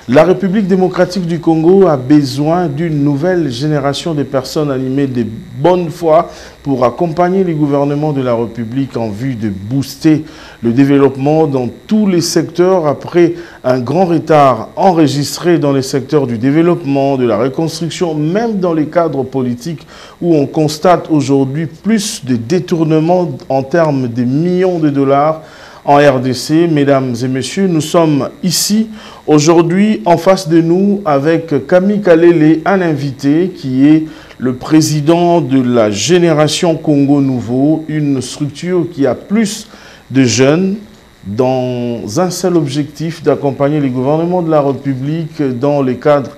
La République démocratique du Congo a besoin d'une nouvelle génération de personnes animées de bonne foi pour accompagner les gouvernements de la République en vue de booster le développement dans tous les secteurs après un grand retard enregistré dans les secteurs du développement, de la reconstruction, même dans les cadres politiques où on constate aujourd'hui plus de détournements en termes de millions de dollars en RDC. Mesdames et messieurs, nous sommes ici aujourd'hui en face de nous avec Kami Kalele, un invité qui est le président de la Génération Congo Nouveau, une structure qui a plus de jeunes dans un seul objectif d'accompagner les gouvernements de la République dans les cadres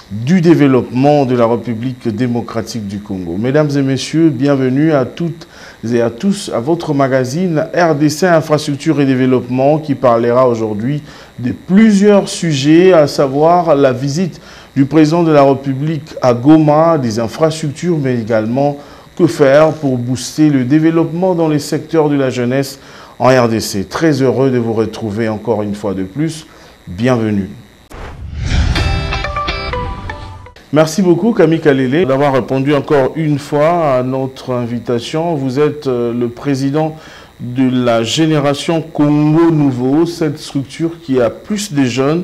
du développement de la République démocratique du Congo. Mesdames et messieurs, bienvenue à toutes et à tous à votre magazine RDC Infrastructure et Développement qui parlera aujourd'hui de plusieurs sujets, à savoir la visite du président de la République à Goma, des infrastructures, mais également que faire pour booster le développement dans les secteurs de la jeunesse en RDC. Très heureux de vous retrouver encore une fois de plus. Bienvenue. Merci beaucoup Kami Kalele d'avoir répondu encore une fois à notre invitation. Vous êtes le président de la Génération Congo Nouveau, cette structure qui a plus de jeunes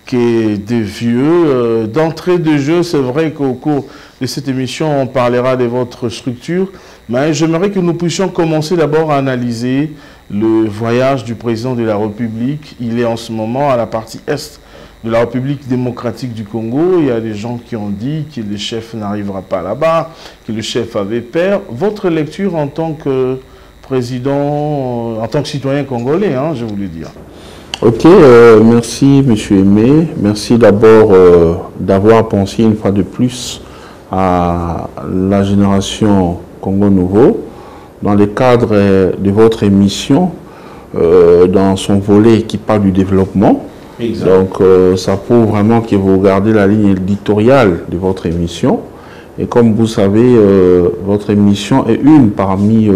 que des vieux. D'entrée de jeu, c'est vrai qu'au cours de cette émission, on parlera de votre structure, mais j'aimerais que nous puissions commencer d'abord à analyser le voyage du président de la République. Il est en ce moment à la partie est de la République démocratique du Congo. Il y a des gens qui ont dit que le chef n'arrivera pas là-bas, que le chef avait peur. Votre lecture en tant que président, en tant que citoyen congolais, hein, je voulais dire. Ok, merci M. Aimé. Merci d'abord d'avoir pensé une fois de plus à la Génération Congo Nouveau dans le cadre de votre émission, dans son volet qui parle du développement. Exact. Donc, ça prouve vraiment que vous regardez la ligne éditoriale de votre émission. Et comme vous savez, votre émission est une parmi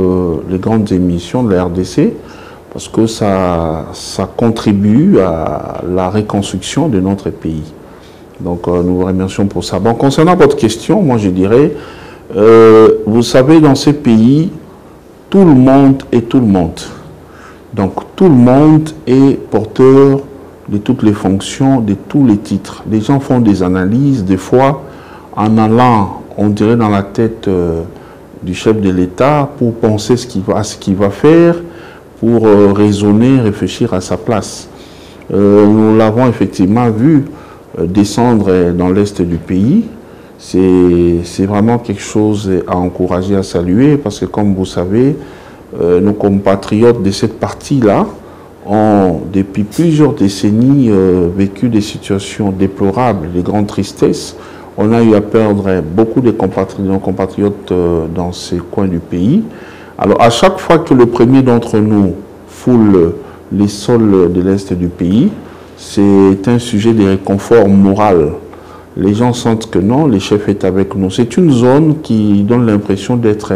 les grandes émissions de la RDC parce que ça contribue à la reconstruction de notre pays. Donc, nous vous remercions pour ça. Bon, concernant votre question, moi je dirais, vous savez, dans ces pays, tout le monde est tout le monde. Donc, tout le monde est porteur de toutes les fonctions, de tous les titres. Les gens font des analyses, des fois, en allant, on dirait, dans la tête du chef de l'État pour penser ce qu'il va faire, pour raisonner, réfléchir à sa place. Nous l'avons effectivement vu descendre dans l'est du pays. C'est vraiment quelque chose à encourager, à saluer, parce que comme vous savez, nos compatriotes de cette partie-là ont, depuis plusieurs décennies, vécu des situations déplorables, de grandes tristesses. On a eu à perdre beaucoup de nos compatriotes dans ces coins du pays. Alors, à chaque fois que le premier d'entre nous foule les sols de l'Est du pays, c'est un sujet de réconfort moral. Les gens sentent que non, le chef est avec nous. C'est une zone qui donne l'impression d'être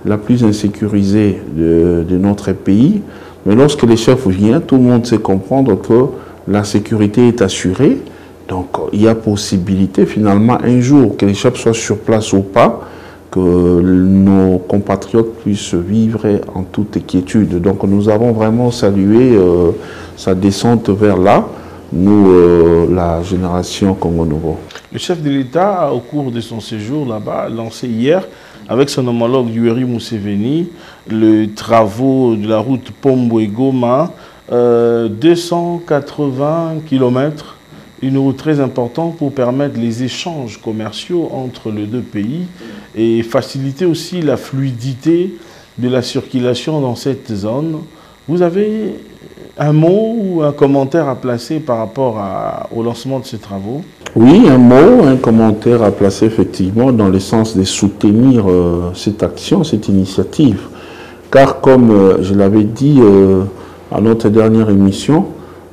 la plus insécurisée de notre pays. Mais lorsque le chef vient, tout le monde sait comprendre que la sécurité est assurée. Donc, il y a possibilité, finalement, un jour, que le chef soit sur place ou pas, que nos compatriotes puissent vivre en toute quiétude. Donc, nous avons vraiment salué sa descente vers là, nous, la Génération Congo Nouveau. Le chef de l'État, au cours de son séjour là-bas, a lancé hier, avec son homologue Yoweri Museveni, les travaux de la route Pombo-Goma, 280 km, une route très importante pour permettre les échanges commerciaux entre les deux pays et faciliter aussi la fluidité de la circulation dans cette zone. Vous avez un mot ou un commentaire à placer par rapport au lancement de ces travaux? Oui, un mot, un commentaire à placer effectivement dans le sens de soutenir cette action, cette initiative. Car comme je l'avais dit à notre dernière émission,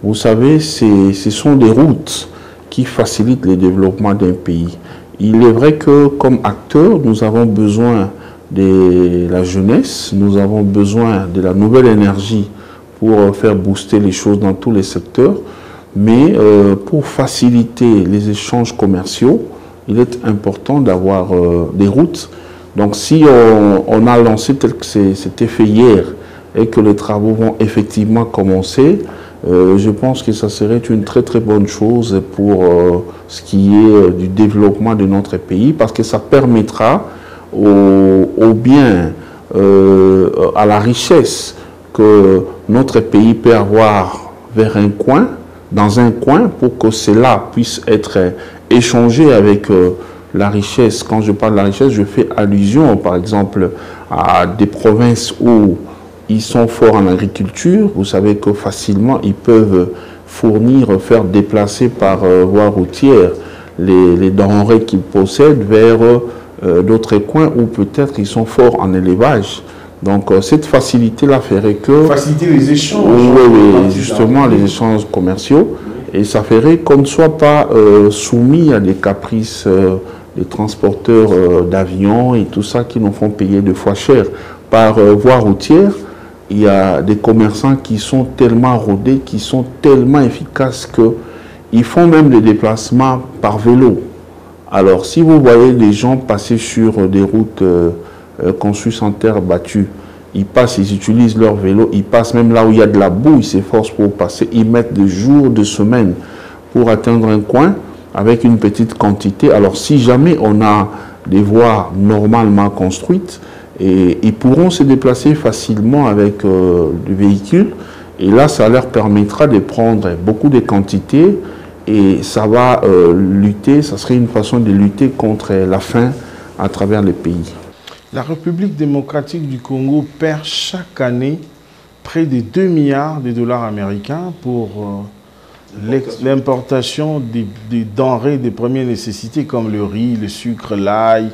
vous savez, ce sont des routes qui facilitent le développement d'un pays. Il est vrai que comme acteurs, nous avons besoin de la jeunesse, nous avons besoin de la nouvelle énergie pour faire booster les choses dans tous les secteurs. Mais pour faciliter les échanges commerciaux, il est important d'avoir des routes. Donc si on a lancé tel que c'était fait hier et que les travaux vont effectivement commencer, je pense que ça serait une très très bonne chose pour ce qui est du développement de notre pays, parce que ça permettra au bien, à la richesse que notre pays peut avoir vers un coin, dans un coin, pour que cela puisse être échangé avec la richesse. Quand je parle de la richesse, je fais allusion par exemple à des provinces où ils sont forts en agriculture. Vous savez que facilement ils peuvent fournir, faire déplacer par voie routière les denrées qu'ils possèdent vers d'autres coins où peut-être ils sont forts en élevage. Donc cette facilité-là ferait que... Faciliter les échanges. Oui, justement, les échanges commerciaux. Et ça ferait qu'on ne soit pas soumis à des caprices des transporteurs d'avions et tout ça qui nous font payer 2 fois cher. Par voie routière, il y a des commerçants qui sont tellement rodés, qui sont tellement efficaces qu'ils font même des déplacements par vélo. Alors, si vous voyez des gens passer sur des routes conçues sans terre battue, ils passent, ils utilisent leur vélo, ils passent même là où il y a de la boue, ils s'efforcent pour passer, ils mettent des jours, des semaines pour atteindre un coin avec une petite quantité. Alors, si jamais on a des voies normalement construites, et ils pourront se déplacer facilement avec des véhicules, et là, ça leur permettra de prendre beaucoup de quantités. Et ça va lutter, ça serait une façon de lutter contre la faim à travers le pays. La République démocratique du Congo perd chaque année près de 2 milliards de dollars américains pour l'importation des denrées de première nécessité comme le riz, le sucre, l'ail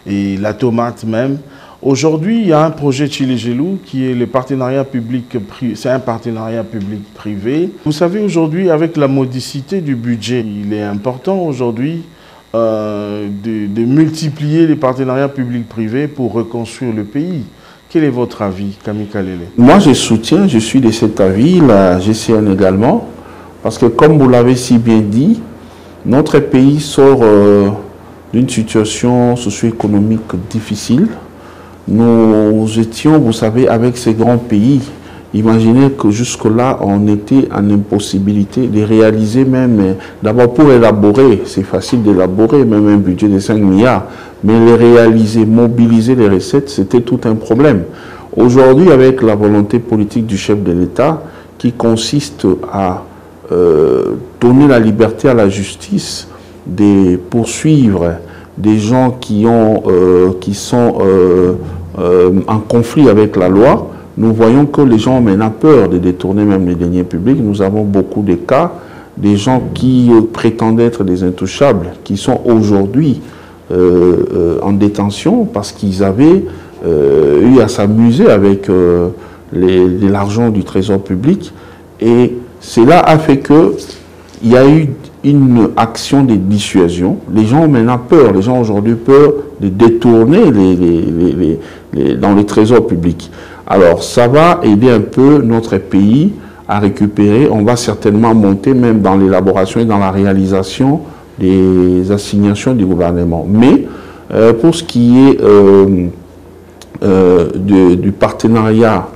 et la tomate même. Aujourd'hui, il y a un projet Tshilé-Gelou qui est le partenariat public-privé. C'est un partenariat public-privé. Vous savez, aujourd'hui, avec la modicité du budget, il est important aujourd'hui de multiplier les partenariats public-privés pour reconstruire le pays. Quel est votre avis, Camille Kalele? Moi, je soutiens, je suis de cet avis, la GCN également, parce que comme vous l'avez si bien dit, notre pays sort d'une situation socio-économique difficile. Nous étions, vous savez, avec ces grands pays, imaginez que jusque-là, on était en impossibilité de réaliser même, d'abord pour élaborer, c'est facile d'élaborer, même un budget de 5 milliards, mais les réaliser, mobiliser les recettes, c'était tout un problème. Aujourd'hui, avec la volonté politique du chef de l'État, qui consiste à donner la liberté à la justice de poursuivre des gens qui sont en conflit avec la loi, nous voyons que les gens ont maintenant peur de détourner même les deniers publics. Nous avons beaucoup de cas, des gens qui prétendaient être des intouchables, qui sont aujourd'hui en détention parce qu'ils avaient eu à s'amuser avec l'argent du trésor public. Et cela a fait qu'il y a eu une action de dissuasion. Les gens ont maintenant peur. Les gens aujourd'hui peur de détourner dans les trésors publics. Alors, ça va aider un peu notre pays à récupérer. On va certainement monter même dans l'élaboration et dans la réalisation des assignations du gouvernement. Mais pour ce qui est du partenariat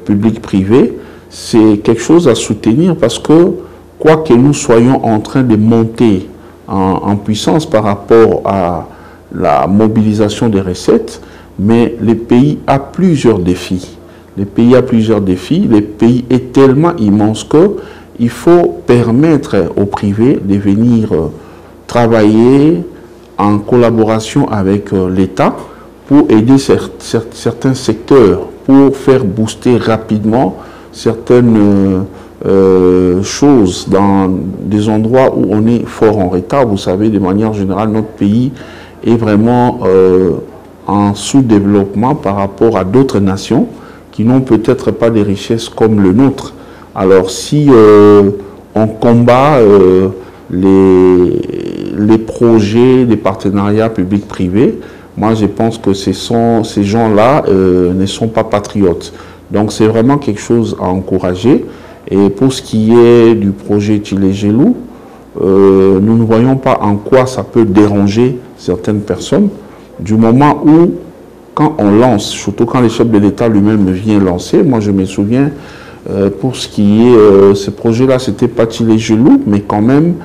public-privé, c'est quelque chose à soutenir parce que quoi que nous soyons en train de monter en puissance par rapport à la mobilisation des recettes, mais le pays a plusieurs défis. Le pays a plusieurs défis. Le pays est tellement immense qu'il faut permettre au privé de venir travailler en collaboration avec l'État pour aider certains secteurs, pour faire booster rapidement certaines choses dans des endroits où on est fort en retard. Vous savez, de manière générale, notre pays est vraiment en sous-développement par rapport à d'autres nations qui n'ont peut-être pas des richesses comme le nôtre. Alors si on combat les projets, les partenariats publics-privés, moi je pense que ces gens-là ne sont pas patriotes. Donc c'est vraiment quelque chose à encourager. Et pour ce qui est du projet Tilé-Gelou, nous ne voyons pas en quoi ça peut déranger certaines personnes, du moment où, quand on lance, surtout quand le chef de l'État lui-même vient lancer, moi je me souviens, pour ce qui est, ce projet-là, c'était pas Tilé-Gelou, mais quand même,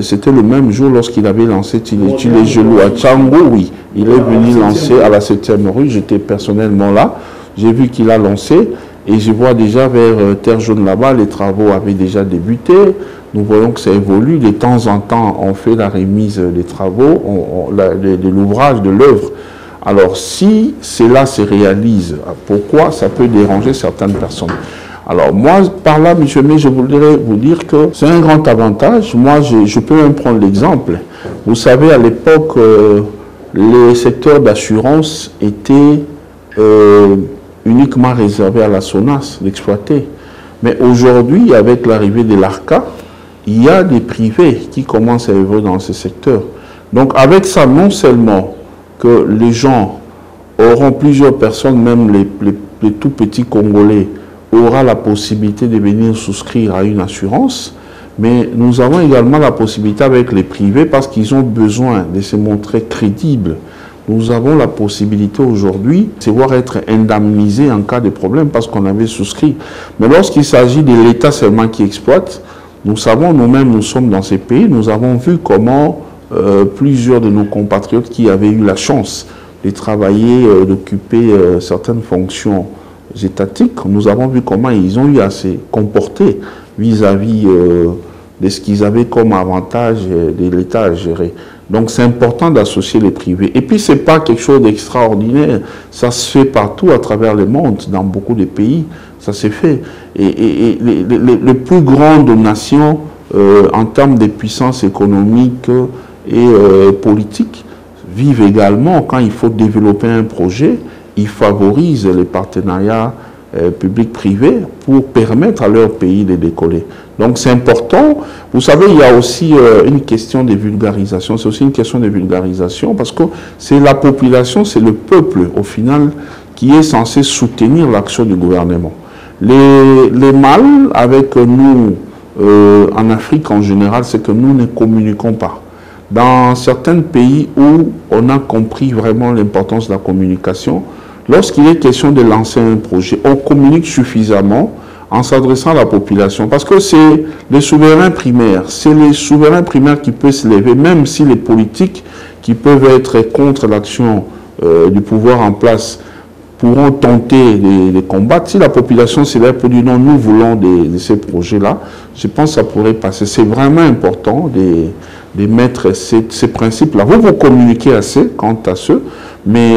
c'était le même jour lorsqu'il avait lancé Tilé-Gelou à Tchango, oui. Il est venu lancer à la 7e rue, j'étais personnellement là, j'ai vu qu'il a lancé, et je vois déjà vers Terre Jaune là-bas, les travaux avaient déjà débuté. Nous voyons que ça évolue. De temps en temps, on fait la remise des travaux, de l'ouvrage, de l'œuvre. Alors, si cela se réalise, pourquoi ça peut déranger certaines personnes? Alors, moi, par là, monsieur May, je voudrais vous dire que c'est un grand avantage. Moi, je peux même prendre l'exemple. Vous savez, à l'époque, les secteurs d'assurance étaient uniquement réservé à la SONAS d'exploiter. Mais aujourd'hui, avec l'arrivée de l'ARCA, il y a des privés qui commencent à œuvrer dans ce secteur. Donc avec ça, non seulement que les gens auront, plusieurs personnes, même les tout petits Congolais, aura la possibilité de venir souscrire à une assurance, mais nous avons également la possibilité avec les privés, parce qu'ils ont besoin de se montrer crédibles. Nous avons la possibilité aujourd'hui de pouvoir être indemnisés en cas de problème parce qu'on avait souscrit. Mais lorsqu'il s'agit de l'État seulement qui exploite, nous savons, nous-mêmes, nous sommes dans ces pays, nous avons vu comment plusieurs de nos compatriotes qui avaient eu la chance de travailler, d'occuper certaines fonctions étatiques, nous avons vu comment ils ont eu à se comporter vis-à-vis de ce qu'ils avaient comme avantage de l'État à gérer. Donc c'est important d'associer les privés. Et puis ce n'est pas quelque chose d'extraordinaire, ça se fait partout à travers le monde, dans beaucoup de pays, ça s'est fait. Et les plus grandes nations en termes de puissance économique et politique vivent également, quand il faut développer un projet, ils favorisent les partenariats public-privé pour permettre à leur pays de décoller. Donc c'est important. Vous savez, il y a aussi une question de vulgarisation. C'est aussi une question de vulgarisation parce que c'est la population, c'est le peuple au final qui est censé soutenir l'action du gouvernement. Les mal avec nous en Afrique en général, c'est que nous ne communiquons pas. Dans certains pays où on a compris vraiment l'importance de la communication, lorsqu'il est question de lancer un projet, on communique suffisamment en s'adressant à la population. Parce que c'est les souverains primaires. C'est les souverains primaires qui peuvent se lever, même si les politiques qui peuvent être contre l'action du pouvoir en place pourront tenter de combattre. Si la population se lève pour dire non, nous voulons de ces projets-là, je pense que ça pourrait passer. C'est vraiment important de mettre ces principes-là. Vous communiquez assez quant à ceux, mais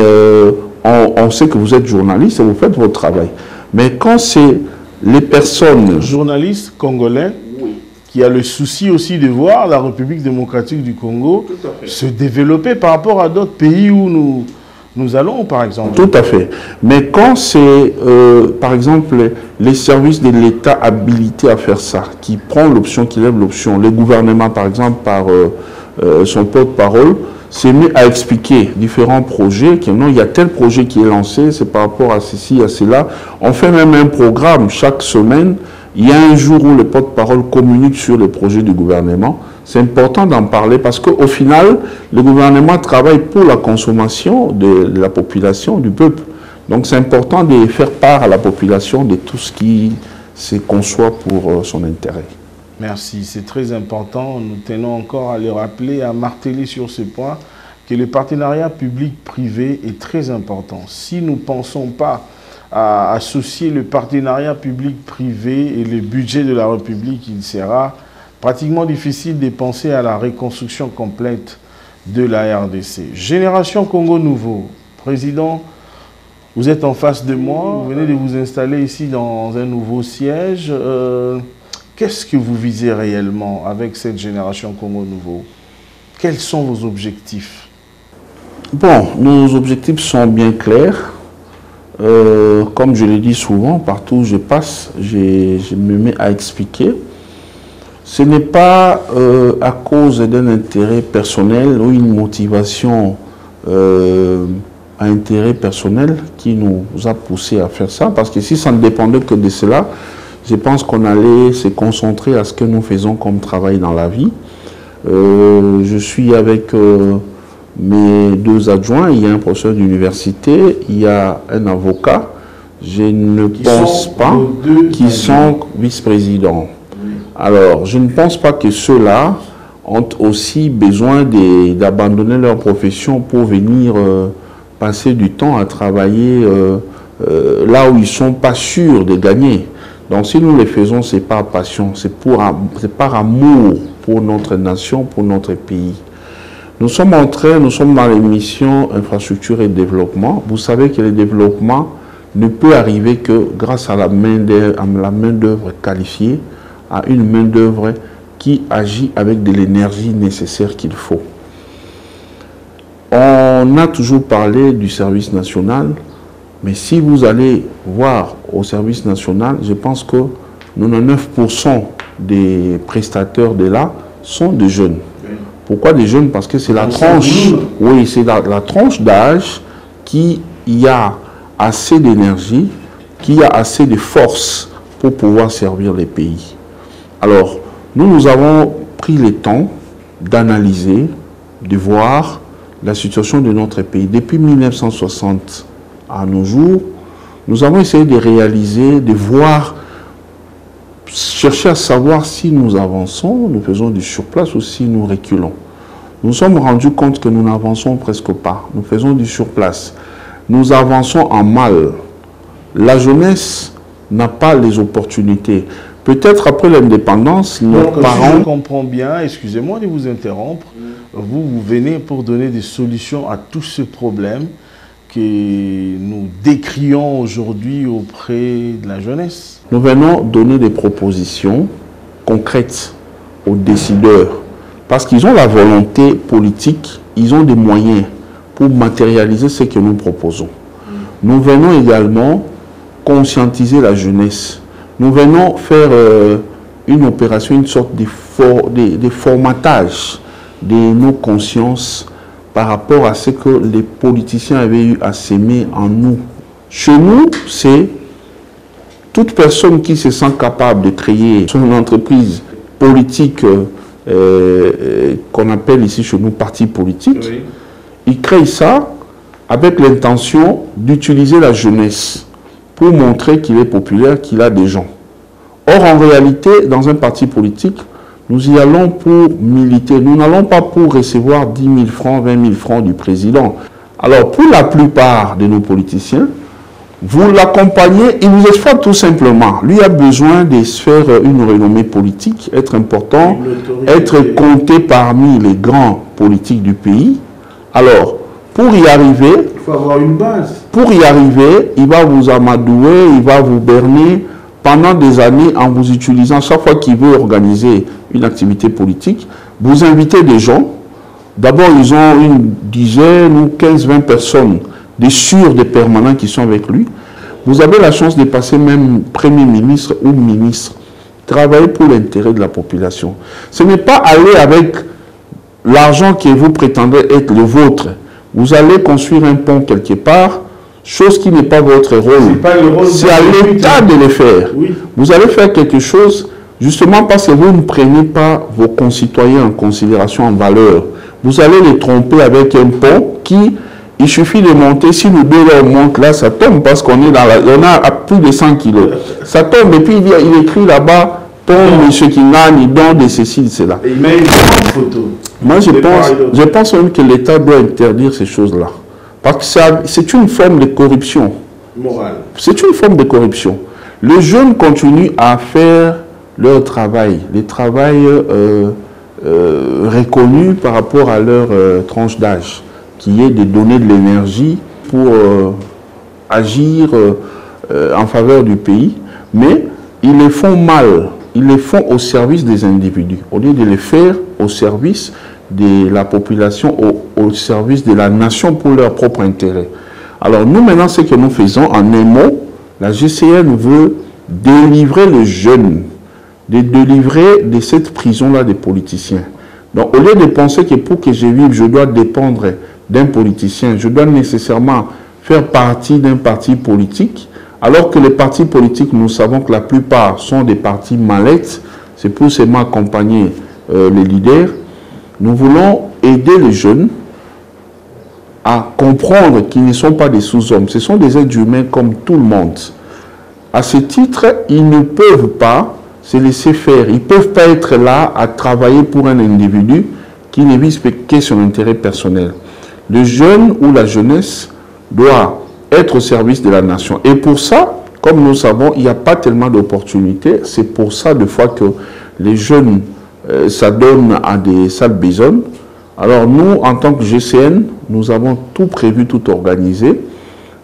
on sait que vous êtes journaliste et vous faites votre travail. Mais quand c'est les personnes... Journaliste congolais, oui, qui a le souci aussi de voir la République démocratique du Congo se développer par rapport à d'autres pays où nous allons, par exemple. Tout à fait. Mais quand c'est, par exemple, les services de l'État habilités à faire ça, qui prend l'option, qui lève l'option, les gouvernements, par exemple, par son porte-parole, c'est mis à expliquer différents projets, que non, il y a tel projet qui est lancé, c'est par rapport à ceci, à cela. On fait même un programme chaque semaine. Il y a un jour où le porte-parole communique sur les projets du gouvernement. C'est important d'en parler parce qu'au final, le gouvernement travaille pour la consommation de la population, du peuple. Donc c'est important de faire part à la population de tout ce qui se conçoit pour son intérêt. Merci, c'est très important. Nous tenons encore à le rappeler, à marteler sur ce point, que le partenariat public-privé est très important. Si nous ne pensons pas à associer le partenariat public-privé et le budget de la République, il sera pratiquement difficile de penser à la reconstruction complète de la RDC. Génération Congo Nouveau, président, vous êtes en face de moi, vous venez de vous installer ici dans un nouveau siège. Qu'est-ce que vous visez réellement avec cette génération Congo Nouveau? Quels sont vos objectifs? Bon, nos objectifs sont bien clairs. Comme je le dis souvent, partout où je passe, je me mets à expliquer. Ce n'est pas à cause d'un intérêt personnel ou une motivation à intérêt personnel qui nous a poussé à faire ça. Parce que si ça ne dépendait que de cela, je pense qu'on allait se concentrer à ce que nous faisons comme travail dans la vie. Je suis avec mes 2 adjoints, il y a un professeur d'université, il y a un avocat, je ne pense pas, qui sont vice-présidents. Alors, je ne pense pas que ceux-là ont aussi besoin d'abandonner leur profession pour venir passer du temps à travailler là où ils ne sont pas sûrs de gagner. Donc si nous les faisons, ce n'est pas passion, c'est par amour pour notre nation, pour notre pays. Nous sommes dans l'émission Infrastructure et Développement. Vous savez que le développement ne peut arriver que grâce à la main-d'œuvre qualifiée, à une main-d'œuvre qui agit avec de l'énergie nécessaire qu'il faut. On a toujours parlé du service national, mais si vous allez voir au service national, je pense que 99% des prestataires de là sont des jeunes. Pourquoi des jeunes? Parce que c'est la tranche, oui, c'est la tranche d'âge qui y a assez d'énergie, qui a assez de force pour pouvoir servir les pays. Alors, nous avons pris le temps d'analyser, de voir la situation de notre pays. Depuis 1960 à nos jours, nous avons essayé de réaliser, de voir, chercher à savoir si nous avançons, nous faisons du surplace ou si nous reculons. Nous nous sommes rendus compte que nous n'avançons presque pas. Nous faisons du surplace. Nous avançons en mal. La jeunesse n'a pas les opportunités. Peut-être après l'indépendance, nos parents... Si je comprends bien, excusez-moi de vous interrompre, vous venez pour donner des solutions à tous ces problèmes que nous décrions aujourd'hui auprès de la jeunesse. Nous venons donner des propositions concrètes aux décideurs parce qu'ils ont la volonté politique, ils ont des moyens pour matérialiser ce que nous proposons. Nous venons également conscientiser la jeunesse. Nous venons faire une opération, une sorte de formatage de nos consciences par rapport à ce que les politiciens avaient eu à s'aimer en nous. Chez nous, c'est toute personne qui se sent capable de créer son entreprise politique qu'on appelle ici chez nous parti politique. Oui. Il crée ça avec l'intention d'utiliser la jeunesse pour montrer qu'il est populaire, qu'il a des gens. Or, en réalité, dans un parti politique, nous y allons pour militer. Nous n'allons pas pour recevoir 10 000 francs, 20 000 francs du président. Alors, pour la plupart de nos politiciens, vous l'accompagnez, il vous exploite tout simplement. Lui a besoin de se faire une renommée politique, être important, être compté parmi les grands politiques du pays. Alors, pour y arriver, il faut avoir une base. Pour y arriver, il va vous amadouer, il va vous berner pendant des années en vous utilisant. Chaque fois qu'il veut organiser une activité politique, vous invitez des gens. D'abord, ils ont une dizaine ou 15-20 personnes, des sûrs, des permanents qui sont avec lui. Vous avez la chance de passer même Premier ministre ou ministre. Travailler pour l'intérêt de la population. Ce n'est pas aller avec l'argent que vous prétendez être le vôtre. Vous allez construire un pont quelque part, chose qui n'est pas votre rôle. C'est à l'État de le faire. Oui. Vous allez faire quelque chose justement parce que vous ne prenez pas vos concitoyens en considération, en valeur. Vous allez les tromper avec un pont qui, il suffit de monter, si nous deux là, on monte là, ça tombe parce qu'on est dans on a à plus de 100 kilos. Ça tombe et puis il écrit là-bas, pont M. Kingani, don de ceci, de cela. Et il met une photo. Moi, je pense même que l'État doit interdire ces choses-là. Parce que c'est une forme de corruption. Morale. C'est une forme de corruption. Les jeunes continuent à faire leur travail, les travail reconnus par rapport à leur tranche d'âge, qui est de donner de l'énergie pour agir en faveur du pays. Mais ils le font mal. Ils le font au service des individus, au lieu de le faire au service de la population, au service de la nation pour leur propre intérêt. Alors nous maintenant, ce que nous faisons en un mot, la GCN veut délivrer les jeunes, de délivrer de cette prison-là des politiciens. Donc au lieu de penser que pour que je vive, je dois dépendre d'un politicien, je dois nécessairement faire partie d'un parti politique, Alors que les partis politiques, nous savons que la plupart sont des partis mallettes, c'est pour seulement accompagner les leaders. Nous voulons aider les jeunes à comprendre qu'ils ne sont pas des sous-hommes. Ce sont des êtres humains comme tout le monde. À ce titre, ils ne peuvent pas se laisser faire. Ils ne peuvent pas être là à travailler pour un individu qui ne vise que son intérêt personnel. Le jeune ou la jeunesse doit être au service de la nation. Et pour ça, comme nous savons, il n'y a pas tellement d'opportunités. C'est pour ça, des fois, que les jeunes s'adonnent à des sales besognes. Alors nous, en tant que GCN, nous avons tout prévu, tout organisé.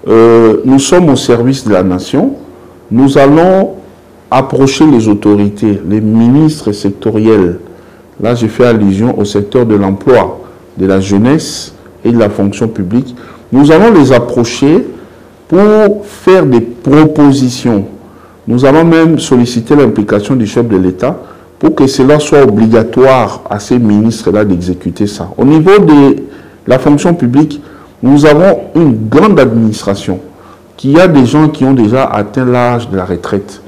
Nous sommes au service de la nation. Nous allons approcher les autorités, les ministres sectoriels. Là, je fais allusion au secteur de l'emploi, de la jeunesse et de la fonction publique. Nous allons les approcher pour faire des propositions. Nous allons même solliciter l'implication du chef de l'État pour que cela soit obligatoire à ces ministres-là d'exécuter ça. Au niveau de la fonction publique, nous avons une grande administration qui a des gens qui ont déjà atteint l'âge de la retraite,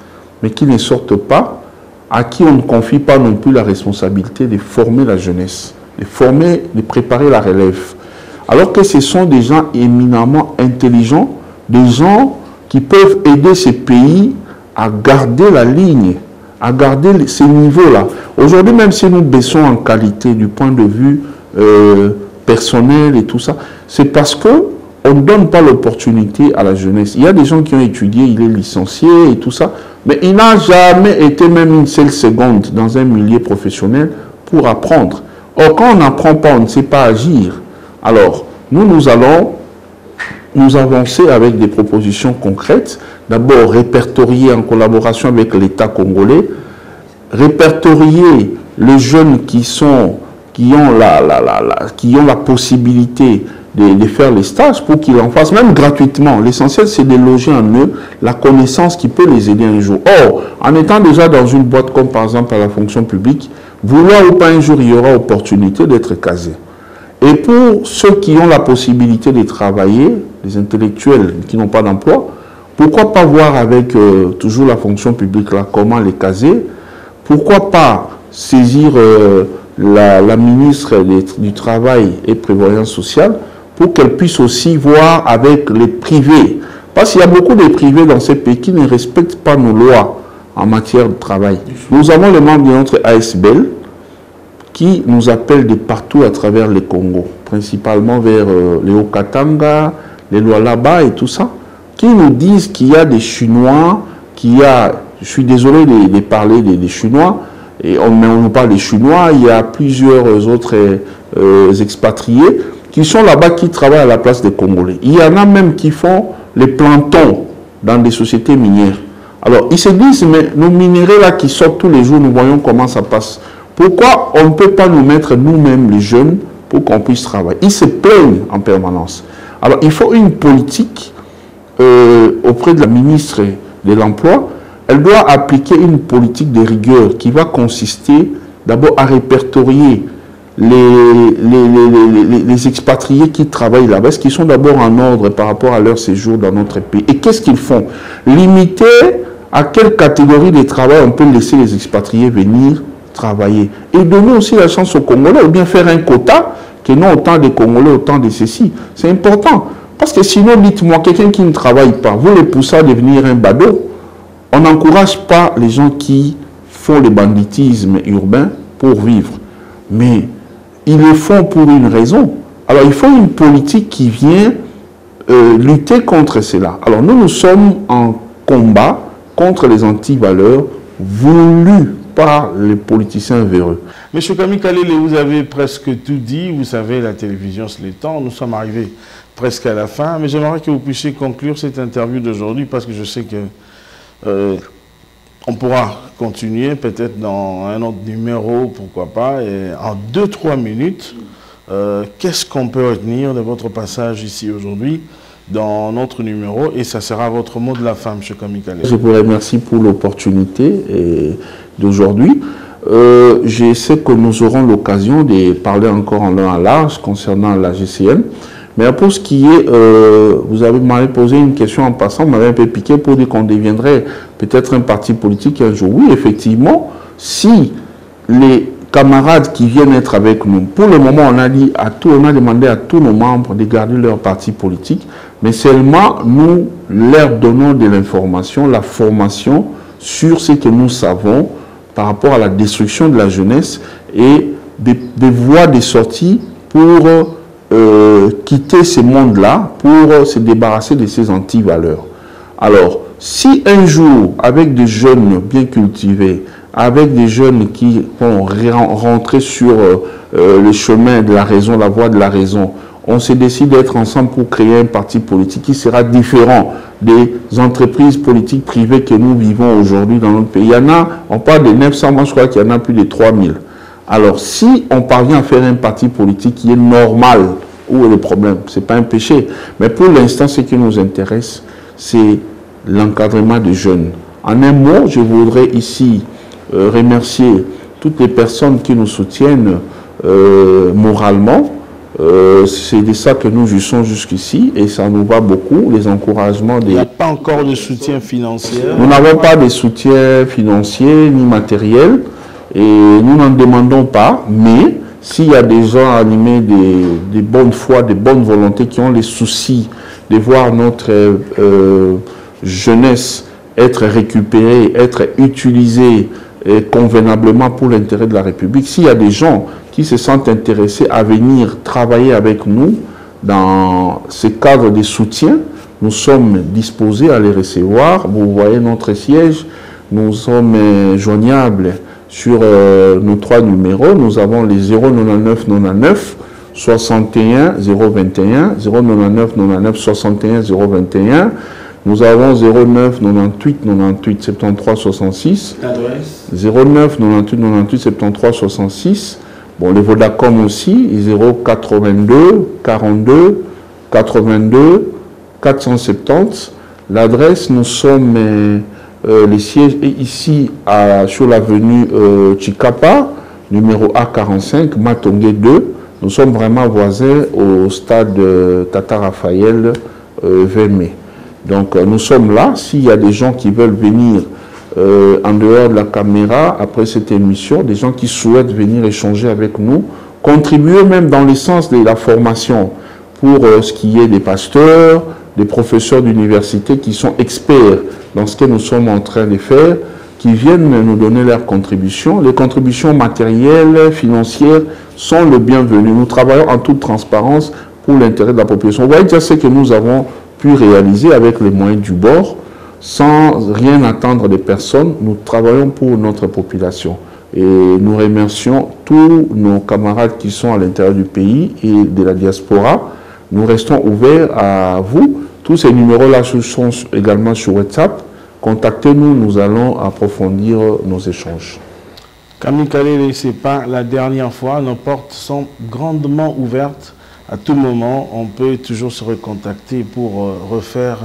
mais qui ne sortent pas, à qui on ne confie pas non plus la responsabilité de former la jeunesse, de former, de préparer la relève. Alors que ce sont des gens éminemment intelligents, des gens qui peuvent aider ces pays à garder la ligne, à garder ces niveaux-là. Aujourd'hui, même si nous baissons en qualité du point de vue personnel et tout ça, c'est parce qu'on ne donne pas l'opportunité à la jeunesse. Il y a des gens qui ont étudié, il est licencié et tout ça, mais il n'a jamais été même une seule seconde dans un milieu professionnel pour apprendre. Or, quand on n'apprend pas, on ne sait pas agir. Alors, nous allons nous avancer avec des propositions concrètes. D'abord, répertorier en collaboration avec l'État congolais, répertorier les jeunes qui ont la possibilité de faire les stages pour qu'ils en fassent, même gratuitement. L'essentiel, c'est de loger en eux la connaissance qui peut les aider un jour. Or, en étant déjà dans une boîte comme par exemple à la fonction publique, vouloir ou pas un jour, il y aura opportunité d'être casé. Et pour ceux qui ont la possibilité de travailler, les intellectuels qui n'ont pas d'emploi, pourquoi pas voir avec toujours la fonction publique là, comment les caser? Pourquoi pas saisir la ministre du Travail et Prévoyance sociale pour qu'elle puisse aussi voir avec les privés. Parce qu'il y a beaucoup de privés dans ces pays qui ne respectent pas nos lois en matière de travail. Nous avons les membres de notre ASBL qui nous appellent de partout à travers le Congo, principalement vers les Haut-Katanga, les Lualaba et tout ça, qui nous disent qu'il y a des Chinois, je suis désolé de parler des Chinois, mais on nous parle des Chinois, il y a plusieurs autres expatriés qui sont là-bas, qui travaillent à la place des Congolais. Il y en a même qui font les plantons dans des sociétés minières. Alors, ils se disent, mais nos minéraux là qui sortent tous les jours, nous voyons comment ça passe. Pourquoi on ne peut pas nous mettre nous-mêmes, les jeunes, pour qu'on puisse travailler? Ils se plaignent en permanence. Alors, il faut une politique auprès de la ministre de l'Emploi. Elle doit appliquer une politique de rigueur qui va consister d'abord à répertorier les expatriés qui travaillent là-bas, qui sont d'abord en ordre par rapport à leur séjour dans notre pays. Et qu'est-ce qu'ils font? Limiter à quelle catégorie de travail on peut laisser les expatriés venir travailler. Et donner aussi la chance aux Congolais, ou bien faire un quota, que non autant de Congolais, autant de ceci. C'est important. Parce que sinon, dites-moi, quelqu'un qui ne travaille pas, vous les poussez à devenir un badaud. On n'encourage pas les gens qui font le banditisme urbain pour vivre. Mais ils le font pour une raison. Alors, il faut une politique qui vient lutter contre cela. Alors, nous sommes en combat contre les antivaleurs voulues par les politiciens véreux. Monsieur Kami Kalele, vous avez presque tout dit. Vous savez, la télévision, c'est le temps. Nous sommes arrivés presque à la fin. Mais j'aimerais que vous puissiez conclure cette interview d'aujourd'hui parce que je sais que on pourra continuer peut-être dans un autre numéro, pourquoi pas. Et en 2-3 minutes, qu'est-ce qu'on peut retenir de votre passage ici aujourd'hui dans notre numéro? Et ça sera votre mot de la fin, M. Kami Kalele. Je vous remercie pour l'opportunité d'aujourd'hui. Je sais que nous aurons l'occasion de parler encore en long à large concernant la GCN. Mais pour ce qui est, vous m'avez posé une question en passant, vous m'avez un peu piqué pour dire qu'on deviendrait peut-être un parti politique un jour. Oui, effectivement, si les camarades qui viennent être avec nous, pour le moment, on a demandé à tous nos membres de garder leur parti politique, mais seulement nous leur donnons de l'information, la formation sur ce que nous savons par rapport à la destruction de la jeunesse et des voies de sortie pour quitter ce monde-là, pour se débarrasser de ces antivaleurs. Alors, si un jour, avec des jeunes bien cultivés, avec des jeunes qui vont rentrer sur le chemin de la raison, la voie de la raison, on se décide d'être ensemble pour créer un parti politique qui sera différent des entreprises politiques privées que nous vivons aujourd'hui dans notre pays. Il y en a, on parle de 900, moi je crois qu'il y en a plus de 3000. Alors, si on parvient à faire un parti politique qui est normal, où est le problème? Ce n'est pas un péché. Mais pour l'instant, ce qui nous intéresse, c'est l'encadrement des jeunes. En un mot, je voudrais ici remercier toutes les personnes qui nous soutiennent moralement. C'est de ça que nous jouissons jusqu'ici et ça nous va beaucoup, les encouragements. Il n'y a pas encore de soutien financier. Nous n'avons pas de soutien financier ni matériel. Et nous n'en demandons pas, mais s'il y a des gens animés de bonne foi, de bonne volonté, qui ont les soucis de voir notre jeunesse être récupérée, être utilisée convenablement pour l'intérêt de la République, s'il y a des gens qui se sentent intéressés à venir travailler avec nous dans ce cadre de soutien, nous sommes disposés à les recevoir. Vous voyez notre siège, nous sommes joignables sur nos 3 numéros. Nous avons les 099 99 61 021, 099 99 61 021. Nous avons 09 98 98 73 66. 09 98 98 73 66. Bon, les Vodacom aussi, 082 42 82 470. L'adresse, nous sommes... les sièges est ici sur l'avenue Chikapa, numéro A45, Matongé 2. Nous sommes vraiment voisins au stade Tata Raphaël Vermé. Donc nous sommes là. S'il y a des gens qui veulent venir en dehors de la caméra après cette émission, des gens qui souhaitent venir échanger avec nous, contribuer même dans le sens de la formation pour ce qui est des pasteurs, des professeurs d'université qui sont experts dans ce que nous sommes en train de faire, qui viennent nous donner leurs contributions. Les contributions matérielles, financières sont le bienvenu. Nous travaillons en toute transparence pour l'intérêt de la population. Vous voyez déjà ce que nous avons pu réaliser avec les moyens du bord, sans rien attendre des personnes. Nous travaillons pour notre population. Et nous remercions tous nos camarades qui sont à l'intérieur du pays et de la diaspora. Nous restons ouverts à vous. Tous ces numéros-là sont également sur WhatsApp. Contactez-nous, nous allons approfondir nos échanges. Camille Kalele, ce n'est pas la dernière fois. Nos portes sont grandement ouvertes. À tout moment, on peut toujours se recontacter pour refaire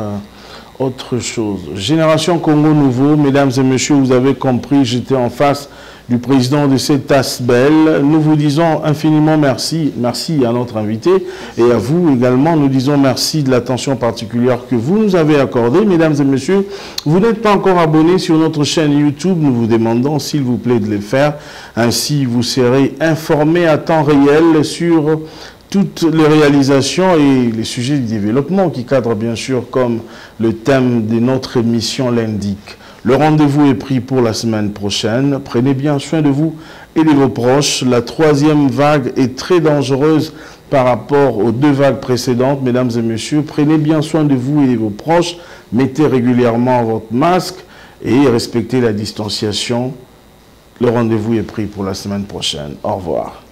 autre chose. Génération Congo Nouveau, mesdames et messieurs, vous avez compris, j'étais en face du président de cette ASBEL. Nous vous disons infiniment merci. Merci à notre invité et à vous également. Nous disons merci de l'attention particulière que vous nous avez accordée. Mesdames et messieurs, vous n'êtes pas encore abonnés sur notre chaîne YouTube. Nous vous demandons s'il vous plaît de le faire. Ainsi, vous serez informés à temps réel sur toutes les réalisations et les sujets du développement qui cadrent bien sûr comme le thème de notre émission l'indique. Le rendez-vous est pris pour la semaine prochaine. Prenez bien soin de vous et de vos proches. La 3e vague est très dangereuse par rapport aux 2 vagues précédentes. Mesdames et messieurs, prenez bien soin de vous et de vos proches. Mettez régulièrement votre masque et respectez la distanciation. Le rendez-vous est pris pour la semaine prochaine. Au revoir.